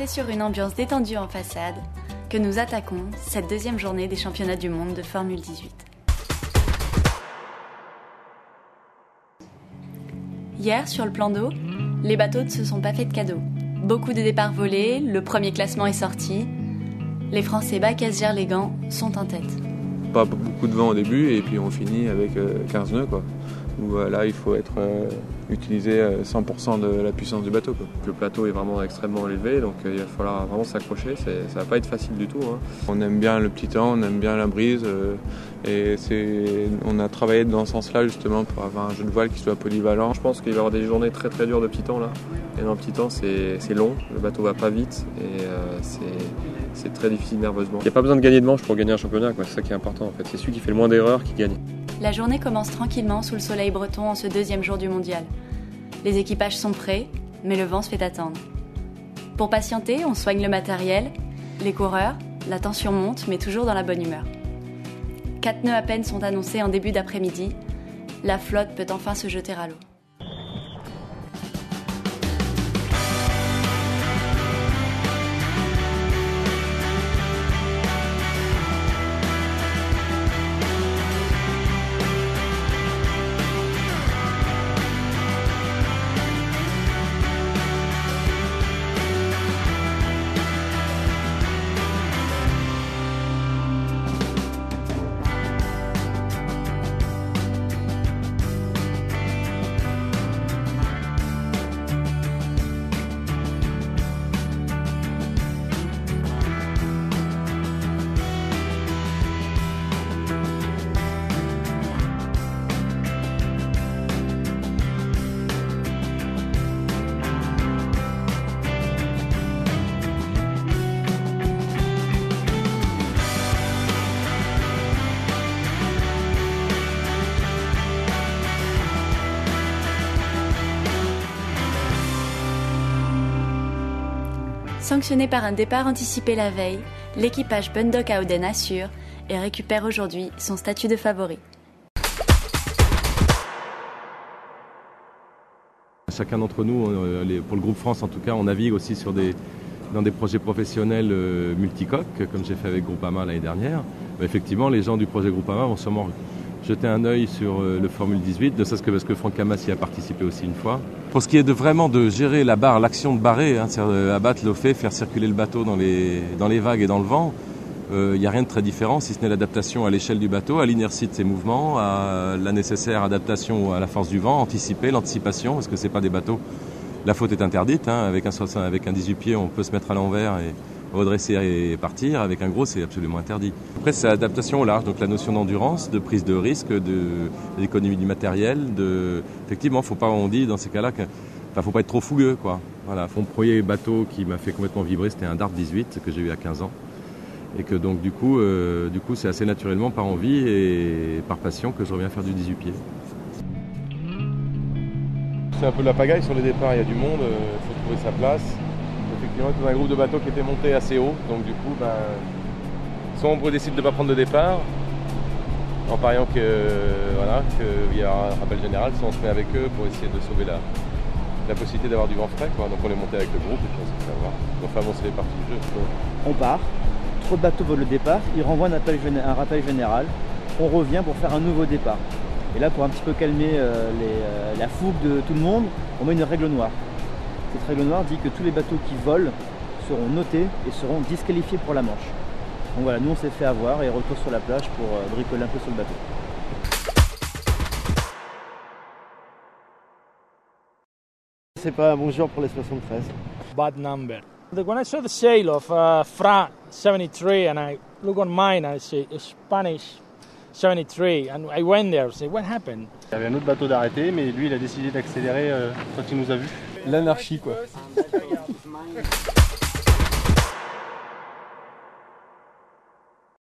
C'est sur une ambiance détendue en façade que nous attaquons cette deuxième journée des championnats du monde de Formule 18. Hier, sur le plan d'eau, les bateaux ne se sont pas fait de cadeaux. Beaucoup de départs volés, le premier classement est sorti. Les Français Bacaz-Gerlegan sont en tête. Pas beaucoup de vent au début et puis on finit avec 15 nœuds, quoi. Où là il faut utiliser 100% de la puissance du bateau, quoi. Le plateau est vraiment extrêmement élevé, donc il va falloir vraiment s'accrocher, ça va pas être facile du tout, hein. On aime bien le petit temps, on aime bien la brise et on a travaillé dans ce sens-là justement pour avoir un jeu de voile qui soit polyvalent. Je pense qu'il va y avoir des journées très très dures de petit temps là, et dans le petit temps c'est long, le bateau va pas vite et c'est très difficile nerveusement. Il n'y a pas besoin de gagner de manche pour gagner un championnat, quoi. C'est ça qui est important en fait, c'est celui qui fait le moins d'erreurs qui gagne. La journée commence tranquillement sous le soleil breton en ce deuxième jour du mondial. Les équipages sont prêts, mais le vent se fait attendre. Pour patienter, on soigne le matériel, les coureurs, la tension monte, mais toujours dans la bonne humeur. 4 nœuds à peine sont annoncés en début d'après-midi. La flotte peut enfin se jeter à l'eau. Sanctionné par un départ anticipé la veille, l'équipage Bundock Howden assure et récupère aujourd'hui son statut de favori. Chacun d'entre nous, pour le groupe France en tout cas, on navigue aussi dans des projets professionnels multicoques, comme j'ai fait avec Groupama l'année dernière. Effectivement, les gens du projet Groupama vont sûrement jeter un œil sur le Formule 18, ne serait-ce que parce que Franck Hamas y a participé aussi une fois. Pour ce qui est vraiment de gérer la barre, l'action de barrer, c'est-à-dire abattre le fait, faire circuler le bateau dans les vagues et dans le vent, il n'y a rien de très différent, si ce n'est l'adaptation à l'échelle du bateau, à l'inertie de ses mouvements, à la nécessaire adaptation à la force du vent, anticiper, l'anticipation, parce que ce n'est pas des bateaux. La faute est interdite, avec un 18 pieds, on peut se mettre à l'envers et redresser et partir. Avec un gros, c'est absolument interdit. Après, c'est l'adaptation au large, donc la notion d'endurance, de prise de risque, d'économie du matériel. Effectivement, faut pas, on dit dans ces cas-là, faut pas être trop fougueux, quoi. Voilà, mon premier bateau qui m'a fait complètement vibrer, c'était un Dart 18 que j'ai eu à 15 ans. Et que donc du coup, c'est assez naturellement par envie et par passion que je reviens faire du 18 pieds. C'est un peu la pagaille sur les départs, il y a du monde, il faut trouver sa place. Effectivement, c'est un groupe de bateaux qui était monté assez haut, donc du coup, soit on décide de ne pas prendre de départ, en pariant qu'il y a un rappel général, soit on se met avec eux pour essayer de sauver la possibilité d'avoir du vent frais, quoi. Donc on est monté avec le groupe et puis on s'est fait avoir. On fait avancer les parties du jeu. On part, trop de bateaux volent le départ, ils renvoient un rappel général, on revient pour faire un nouveau départ. Et là, pour un petit peu calmer la fougue de tout le monde, on met une règle noire. Cette règle noire dit que tous les bateaux qui volent seront notés et seront disqualifiés pour la manche. Donc voilà, nous on s'est fait avoir et retour sur la plage pour bricoler un peu sur le bateau. C'est pas un bon jour pour les 73. Bad number. When I saw the sail of Fra 73 and I look on mine, I see Spanish 73 and I went there and say what happened? Il y avait un autre bateau d'arrêter, mais lui il a décidé d'accélérer quand il nous a vus. L'anarchie, quoi.